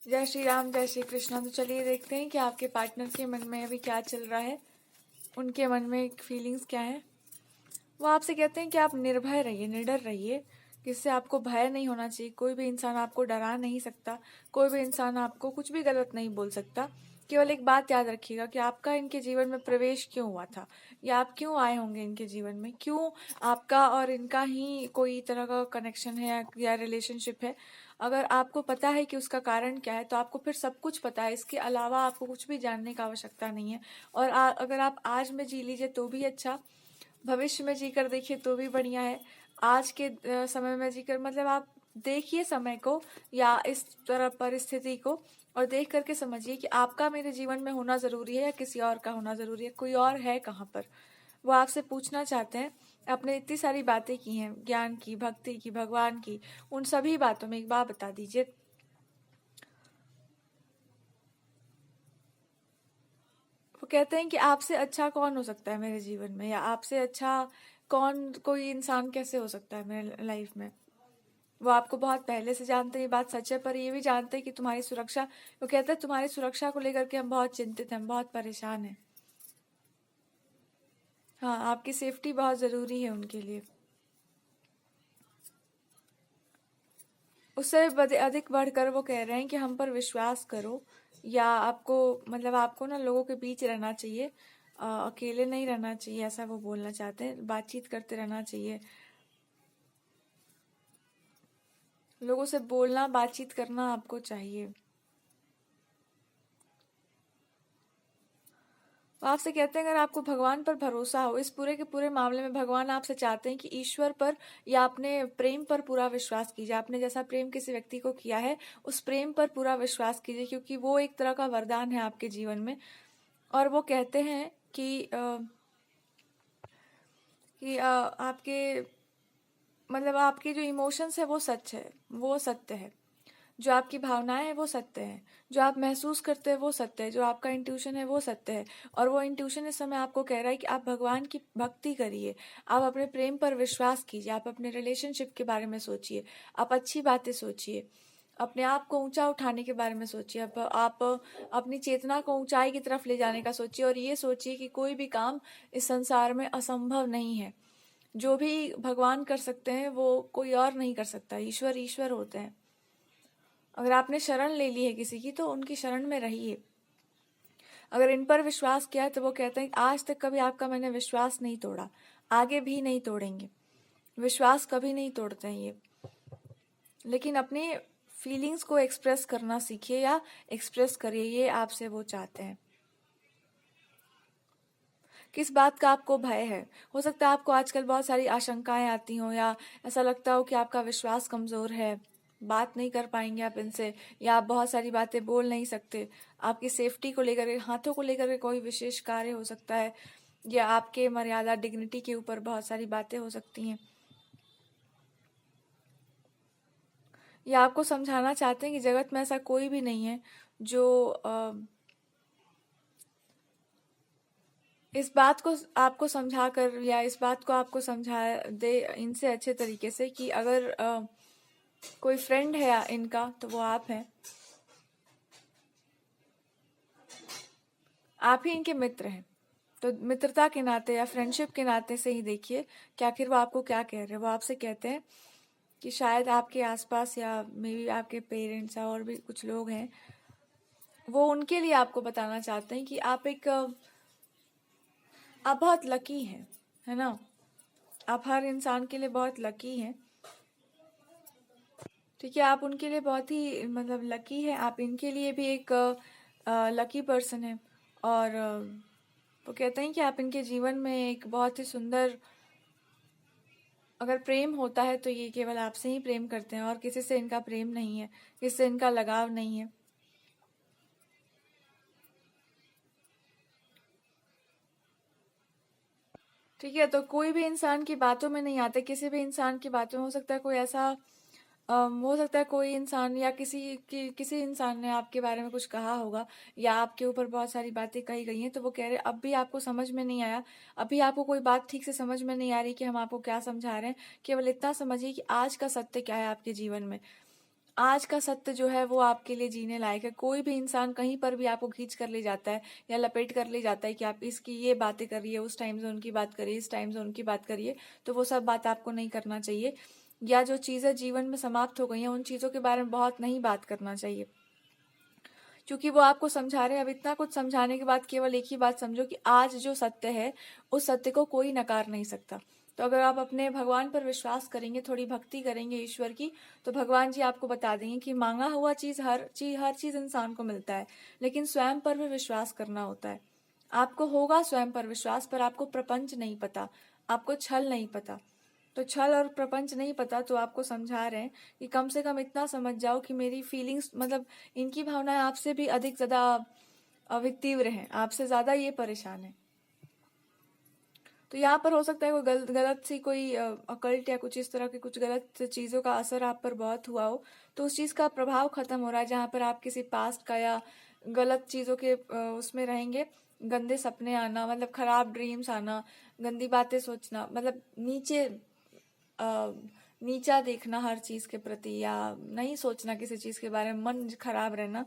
जय श्री राम, जय श्री कृष्णा। तो चलिए देखते हैं कि आपके पार्टनर के मन में अभी क्या चल रहा है, उनके मन में फीलिंग्स क्या है। वो आपसे कहते हैं कि आप निर्भय रहिए, निडर रहिए, जिससे आपको भय नहीं होना चाहिए। कोई भी इंसान आपको डरा नहीं सकता, कोई भी इंसान आपको कुछ भी गलत नहीं बोल सकता। केवल एक बात याद रखिएगा कि आपका इनके जीवन में प्रवेश क्यों हुआ था, या आप क्यों आए होंगे इनके जीवन में, क्यों आपका और इनका ही कोई तरह का कनेक्शन है या रिलेशनशिप है। अगर आपको पता है कि उसका कारण क्या है, तो आपको फिर सब कुछ पता है। इसके अलावा आपको कुछ भी जानने का आवश्यकता नहीं है। और अगर आप आज में जी लीजिए तो भी अच्छा, भविष्य में जीकर देखिए तो भी बढ़िया है। आज के समय में जीकर मतलब आप देखिए समय को या इस तरह परिस्थिति को, और देख करके समझिए कि आपका मेरे जीवन में होना जरूरी है या किसी और का होना जरूरी है। कोई और है कहाँ पर, वो आपसे पूछना चाहते हैं। आपने इतनी सारी बातें की हैं, ज्ञान की, भक्ति की, भगवान की, उन सभी बातों में एक बात बता दीजिए। वो कहते हैं कि आपसे अच्छा कौन हो सकता है मेरे जीवन में, या आपसे अच्छा कौन, कोई इंसान कैसे हो सकता है मेरे लाइफ में। वो आपको बहुत पहले से जानते हैं, ये बात सच है, पर ये भी जानते हैं कि तुम्हारी सुरक्षा, वो कहते हैं तुम्हारी सुरक्षा को लेकर के हम बहुत चिंतित हैं, हम बहुत परेशान हैं। हाँ, आपकी सेफ्टी बहुत ज़रूरी है उनके लिए। उससे अधिक बढ़कर वो कह रहे हैं कि हम पर विश्वास करो, या आपको मतलब आपको ना लोगों के बीच रहना चाहिए, अकेले नहीं रहना चाहिए, ऐसा वो बोलना चाहते हैं। बातचीत करते रहना चाहिए, लोगों से बोलना, बातचीत करना आपको चाहिए। वो आपसे कहते हैं अगर आपको भगवान पर भरोसा हो, इस पूरे के पूरे मामले में भगवान आपसे चाहते हैं कि ईश्वर पर या अपने प्रेम पर पूरा विश्वास कीजिए। आपने जैसा प्रेम किसी व्यक्ति को किया है, उस प्रेम पर पूरा विश्वास कीजिए, क्योंकि वो एक तरह का वरदान है आपके जीवन में। और वो कहते हैं कि आपके मतलब आपके जो इमोशंस है वो सच है, वो सत्य है। जो आपकी भावनाएं हैं वो सत्य है, जो आप महसूस करते हैं वो सत्य है, जो आपका इंट्यूशन है वो सत्य है। और वो इंट्यूशन इस समय आपको कह रहा है कि आप भगवान की भक्ति करिए, आप अपने प्रेम पर विश्वास कीजिए, आप अपने रिलेशनशिप के बारे में सोचिए, आप अच्छी बातें सोचिए, अपने आप को ऊंचा उठाने के बारे में सोचिए, आप अपनी चेतना को ऊंचाई की तरफ ले जाने का सोचिए। और ये सोचिए कि कोई भी काम इस संसार में असंभव नहीं है। जो भी भगवान कर सकते हैं वो कोई और नहीं कर सकता। ईश्वर ईश्वर होते हैं। अगर आपने शरण ले ली है किसी की, तो उनकी शरण में रहिए। अगर इन पर विश्वास किया है, तो वो कहते हैं आज तक कभी आपका मैंने विश्वास नहीं तोड़ा, आगे भी नहीं तोड़ेंगे। विश्वास कभी नहीं तोड़ते हैं ये। लेकिन अपनी फीलिंग्स को एक्सप्रेस करना सीखिए, या एक्सप्रेस करिए, ये आपसे वो चाहते हैं। किस बात का आपको भय है? हो सकता है आपको आजकल बहुत सारी आशंकाएं आती हों, या ऐसा लगता हो कि आपका विश्वास कमजोर है, बात नहीं कर पाएंगे आप इनसे, या आप बहुत सारी बातें बोल नहीं सकते। आपकी सेफ्टी को लेकर, हाथों को लेकर के कोई विशेष कार्य हो सकता है, या आपके मर्यादा, डिग्निटी के ऊपर बहुत सारी बातें हो सकती हैं, या आपको समझाना चाहते हैं कि जगत में ऐसा कोई भी नहीं है जो इस बात को आपको समझा कर, या इस बात को आपको समझा दे इनसे अच्छे तरीके से, कि अगर कोई फ्रेंड है इनका तो वो आप हैं। आप ही इनके मित्र हैं। तो मित्रता के नाते या फ्रेंडशिप के नाते से ही देखिए कि आखिर वो आपको क्या कह रहे हैं। वो आपसे कहते हैं कि शायद आपके आसपास, या मे बी आपके पेरेंट्स या और भी कुछ लोग हैं, वो उनके लिए आपको बताना चाहते हैं कि आप बहुत लकी हैं, है ना। आप हर इंसान के लिए बहुत लकी हैं। ठीक है, आप उनके लिए बहुत ही मतलब लकी है। आप इनके लिए भी एक लकी पर्सन है। और वो कहते हैं कि आप इनके जीवन में एक बहुत ही सुंदर, अगर प्रेम होता है तो ये केवल आपसे ही प्रेम करते हैं, और किसी से इनका प्रेम नहीं है, किसी से इनका लगाव नहीं है। ठीक है, तो कोई भी इंसान की बातों में नहीं आते, किसी भी इंसान की बातों में हो सकता है कोई ऐसा हो सकता है कोई इंसान, या किसी इंसान ने आपके बारे में कुछ कहा होगा, या आपके ऊपर बहुत सारी बातें कही गई हैं, तो वो कह रहे हैं अब भी आपको समझ में नहीं आया, अभी आपको कोई बात ठीक से समझ में नहीं आ रही कि हम आपको क्या समझा रहे हैं। केवल इतना समझिए कि आज का सत्य क्या है आपके जीवन में। आज का सत्य जो है वो आपके लिए जीने लायक है। कोई भी इंसान कहीं पर भी आपको खींच कर ले जाता है या लपेट कर ले जाता है कि आप इसकी ये बातें करिए, उस टाइम से उनकी बात करिए, इस टाइम से उनकी बात करिए, तो वो सब बात आपको नहीं करना चाहिए। या जो चीज़ें जीवन में समाप्त हो गई हैं उन चीज़ों के बारे में बहुत नहीं बात करना चाहिए, क्योंकि वो आपको समझा रहे हैं। अब इतना कुछ समझाने के बाद केवल एक ही बात समझो कि आज जो सत्य है उस सत्य को कोई नकार नहीं सकता। तो अगर आप अपने भगवान पर विश्वास करेंगे, थोड़ी भक्ति करेंगे ईश्वर की, तो भगवान जी आपको बता देंगे कि मांगा हुआ हर चीज इंसान को मिलता है, लेकिन स्वयं पर भी विश्वास करना होता है। आपको होगा स्वयं पर विश्वास, पर आपको प्रपंच नहीं पता, आपको छल नहीं पता। तो छल और प्रपंच नहीं पता तो आपको समझा रहे हैं कि कम से कम इतना समझ जाओ कि मेरी फीलिंग्स, मतलब इनकी भावनाएं आपसे भी अधिक ज्यादा तीव्र हैं, आपसे ज्यादा ये परेशान है। तो यहाँ पर हो सकता है कोई गलत सी कोई अकल्ट या कुछ इस तरह की कुछ गलत चीजों का असर आप पर बहुत हुआ हो, तो उस चीज का प्रभाव खत्म हो रहा है। जहाँ पर आप किसी पास्ट का या गलत चीजों के उसमें रहेंगे, गंदे सपने आना, मतलब खराब ड्रीम्स आना, गंदी बातें सोचना, मतलब नीचा देखना हर चीज के प्रति, या नहीं सोचना किसी चीज के बारे में, मन खराब रहना,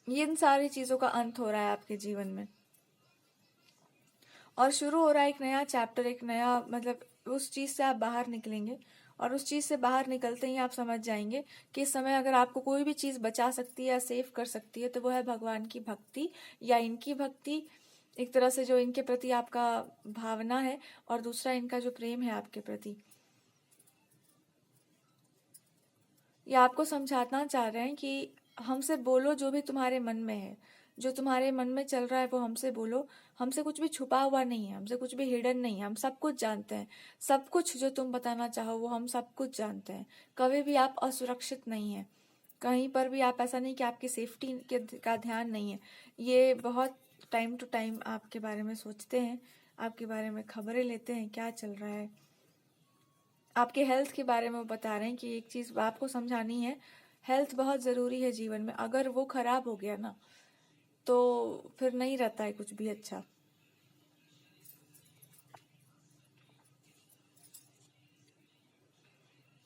ये इन सारी चीजों का अंत हो रहा है आपके जीवन में। और शुरू हो रहा है एक नया चैप्टर, एक नया, मतलब उस चीज से आप बाहर निकलेंगे। और उस चीज से बाहर निकलते ही आप समझ जाएंगे कि इस समय अगर आपको कोई भी चीज बचा सकती है या सेव कर सकती है तो वो है भगवान की भक्ति, या इनकी भक्ति, एक तरह से जो इनके प्रति आपका भावना है, और दूसरा इनका जो प्रेम है आपके प्रति। ये आपको समझाना चाह रहे हैं कि हमसे बोलो जो भी तुम्हारे मन में है, जो तुम्हारे मन में चल रहा है वो हमसे बोलो। हमसे कुछ भी छुपा हुआ नहीं है, हमसे कुछ भी हिडन नहीं है, हम सब कुछ जानते हैं। सब कुछ जो तुम बताना चाहो वो हम सब कुछ जानते हैं। कभी भी आप असुरक्षित नहीं है, कहीं पर भी आप, ऐसा नहीं कि आपकी सेफ्टी का ध्यान नहीं है। ये बहुत टाइम टू टाइम आपके बारे में सोचते हैं, आपके बारे में खबरें लेते हैं, क्या चल रहा है। आपके हेल्थ के बारे में वो बता रहे हैं कि एक चीज आपको समझानी है, हेल्थ बहुत जरूरी है जीवन में। अगर वो खराब हो गया ना तो फिर नहीं रहता है कुछ भी अच्छा।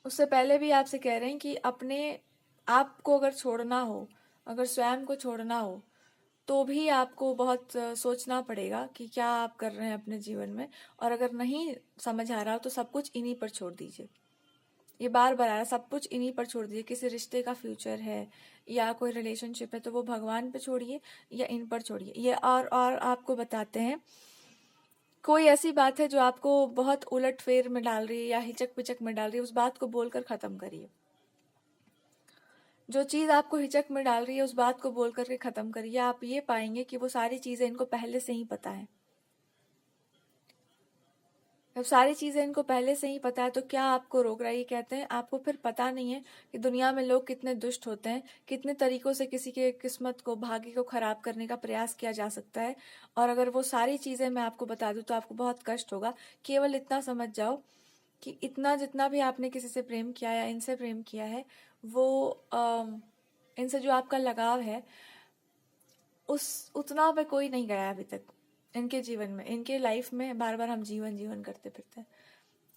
उससे पहले भी आपसे कह रहे हैं कि अपने आप को अगर छोड़ना हो, अगर स्वयं को छोड़ना हो, तो भी आपको बहुत सोचना पड़ेगा कि क्या आप कर रहे हैं अपने जीवन में। और अगर नहीं समझ आ रहा हो तो सब कुछ इन्हीं पर छोड़ दीजिए। ये बार बार आ रहा है, सब कुछ इन्हीं पर छोड़ दीजिए। किसी रिश्ते का फ्यूचर है या कोई रिलेशनशिप है तो वो भगवान पे छोड़िए या इन पर छोड़िए। ये और आपको बताते हैं कोई ऐसी बात है जो आपको बहुत उलट फेर में डाल रही है या हिचक पिचक में डाल रही है, उस बात को बोलकर खत्म करिए। जो चीज आपको हिचक में डाल रही है उस बात को बोल करके खत्म करिए। आप ये पाएंगे कि वो सारी चीजें इनको पहले से ही पता है। जब सारी चीजें इनको पहले से ही पता है तो क्या आपको रोक रहा है। ये कहते हैं आपको फिर पता नहीं है कि दुनिया में लोग कितने दुष्ट होते हैं, कितने तरीकों से किसी के किस्मत को, भाग्य को खराब करने का प्रयास किया जा सकता है। और अगर वो सारी चीजें मैं आपको बता दूं तो आपको बहुत कष्ट होगा। केवल इतना समझ जाओ कि इतना जितना भी आपने किसी से प्रेम किया या इनसे प्रेम किया है, वो इनसे जो आपका लगाव है उस उतना पे कोई नहीं गया अभी तक इनके जीवन में। इनके लाइफ में बार बार हम जीवन जीवन करते फिरते हैं,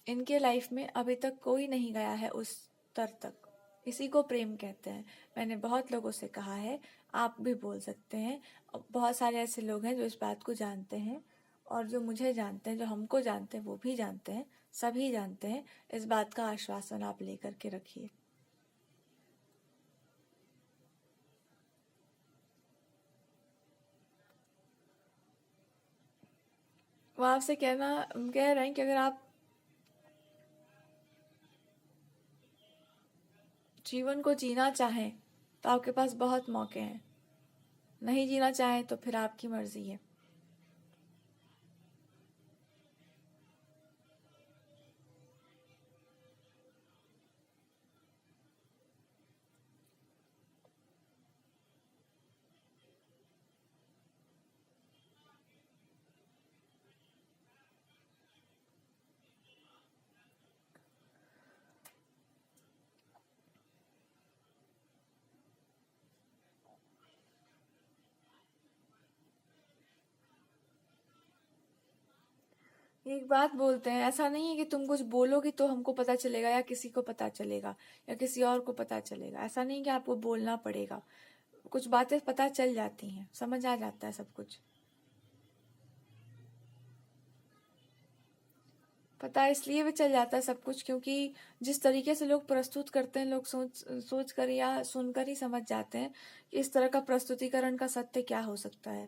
इनके लाइफ में अभी तक कोई नहीं गया है उस स्तर तक। इसी को प्रेम कहते हैं। मैंने बहुत लोगों से कहा है, आप भी बोल सकते हैं। बहुत सारे ऐसे लोग हैं जो इस बात को जानते हैं, और जो मुझे जानते हैं, जो हमको जानते हैं, वो भी जानते हैं, सभी जानते हैं। इस बात का आश्वासन आप लेकर के रखिए। वो आपसे कह रहे हैं कि अगर आप जीवन को जीना चाहें तो आपके पास बहुत मौके हैं, नहीं जीना चाहें तो फिर आपकी मर्जी है। एक बात बोलते हैं, ऐसा नहीं है कि तुम कुछ बोलोगी तो हमको पता चलेगा या किसी को पता चलेगा या किसी और को पता चलेगा। ऐसा नहीं कि आपको बोलना पड़ेगा, कुछ बातें पता चल जाती हैं, समझ आ जाता है सब कुछ। पता इसलिए भी चल जाता है सब कुछ क्योंकि जिस तरीके से लोग प्रस्तुत करते हैं, लोग सोच कर या सुनकर ही समझ जाते हैं कि इस तरह का प्रस्तुतिकरण का सत्य क्या हो सकता है।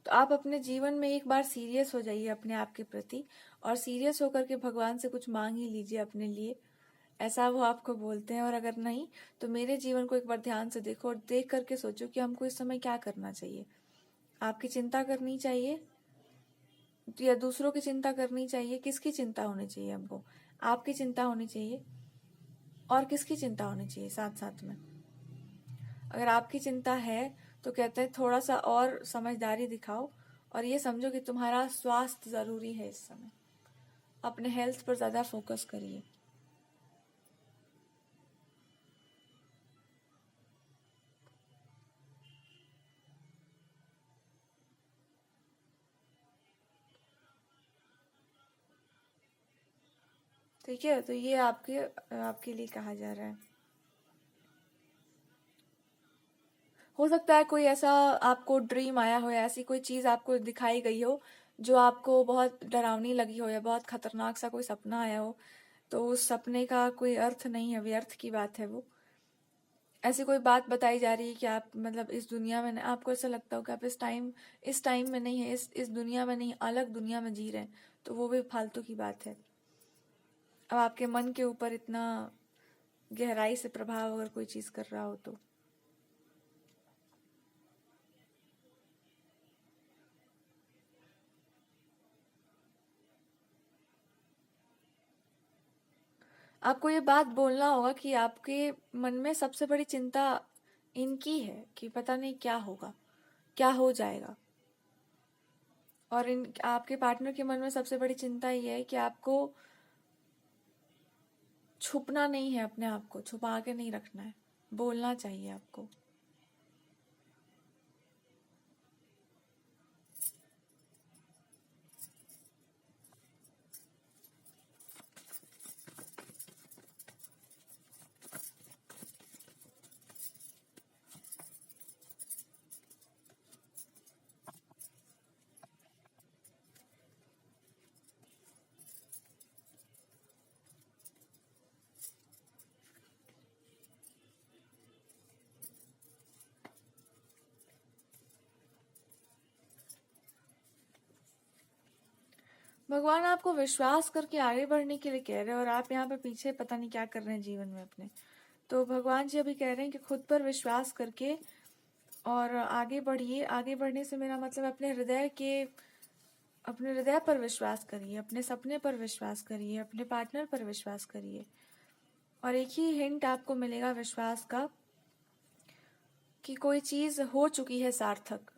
तो आप अपने जीवन में एक बार सीरियस हो जाइए अपने आप के प्रति, और सीरियस होकर के भगवान से कुछ मांग ही लीजिए अपने लिए, ऐसा वो आपको बोलते हैं। और अगर नहीं तो मेरे जीवन को एक बार ध्यान से देखो और देख करके सोचो कि हमको इस समय क्या करना चाहिए। आपकी चिंता करनी चाहिए या दूसरों की चिंता करनी चाहिए? किसकी चिंता होनी चाहिए हमको? आपकी चिंता होनी चाहिए। और किसकी चिंता होनी चाहिए साथ साथ में? अगर आपकी चिंता है तो कहते हैं थोड़ा सा और समझदारी दिखाओ और ये समझो कि तुम्हारा स्वास्थ्य जरूरी है इस समय। अपने हेल्थ पर ज्यादा फोकस करिए। ठीक है, तो ये आपके लिए कहा जा रहा है। हो सकता है कोई ऐसा आपको ड्रीम आया हो या ऐसी कोई चीज आपको दिखाई गई हो जो आपको बहुत डरावनी लगी हो या बहुत खतरनाक सा कोई सपना आया हो, तो उस सपने का कोई अर्थ नहीं है, व्यर्थ की बात है वो। ऐसी कोई बात बताई जा रही है कि आप मतलब इस दुनिया में आपको ऐसा लगता हो कि आप इस टाइम में नहीं है, इस दुनिया में नहीं, अलग दुनिया में जी रहे हैं, तो वो भी फालतू की बात है। अब आपके मन के ऊपर इतना गहराई से प्रभाव अगर कोई चीज कर रहा हो तो आपको ये बात बोलना होगा कि आपके मन में सबसे बड़ी चिंता इनकी है कि पता नहीं क्या होगा, क्या हो जाएगा। और इन आपके पार्टनर के मन में सबसे बड़ी चिंता ये है कि आपको छुपना नहीं है, अपने आप को छुपा के नहीं रखना है, बोलना चाहिए आपको। भगवान आपको विश्वास करके आगे बढ़ने के लिए कह रहे हैं और आप यहाँ पे पीछे पता नहीं क्या कर रहे हैं जीवन में अपने। तो भगवान जी अभी कह रहे हैं कि खुद पर विश्वास करके और आगे बढ़िए। आगे बढ़ने से मेरा मतलब अपने हृदय पर विश्वास करिए, अपने सपने पर विश्वास करिए, अपने पार्टनर पर विश्वास करिए। और एक ही हिंट आपको मिलेगा विश्वास का कि कोई चीज हो चुकी है सार्थक।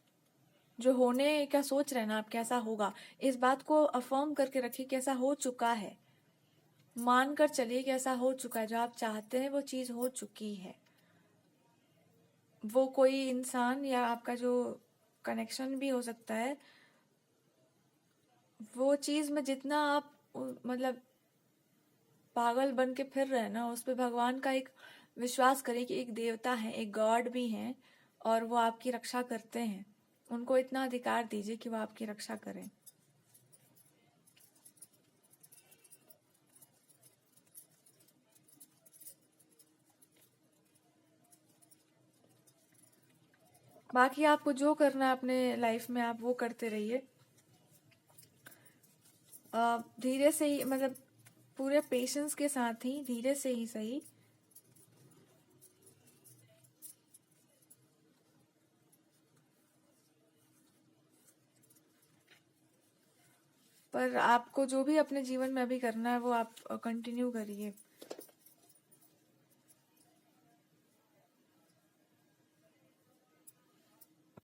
जो होने का सोच रहे हैं ना आप कैसा होगा, इस बात को अफर्म करके रखिए कि ऐसा हो चुका है। मान कर चलिए कि ऐसा हो चुका है, जो आप चाहते हैं वो चीज हो चुकी है। वो कोई इंसान या आपका जो कनेक्शन भी हो सकता है, वो चीज में जितना आप मतलब पागल बन के फिर रहे हैं ना, उस पे भगवान का एक विश्वास करिए कि एक देवता है, एक गॉड भी हैं और वो आपकी रक्षा करते हैं। उनको इतना अधिकार दीजिए कि वो आपकी रक्षा करें। बाकी आपको जो करना है अपने लाइफ में आप वो करते रहिए। धीरे से ही, मतलब पूरे पेशेंस के साथ ही, धीरे से ही सही। पर आपको जो भी अपने जीवन में अभी करना है वो आप कंटिन्यू करिए।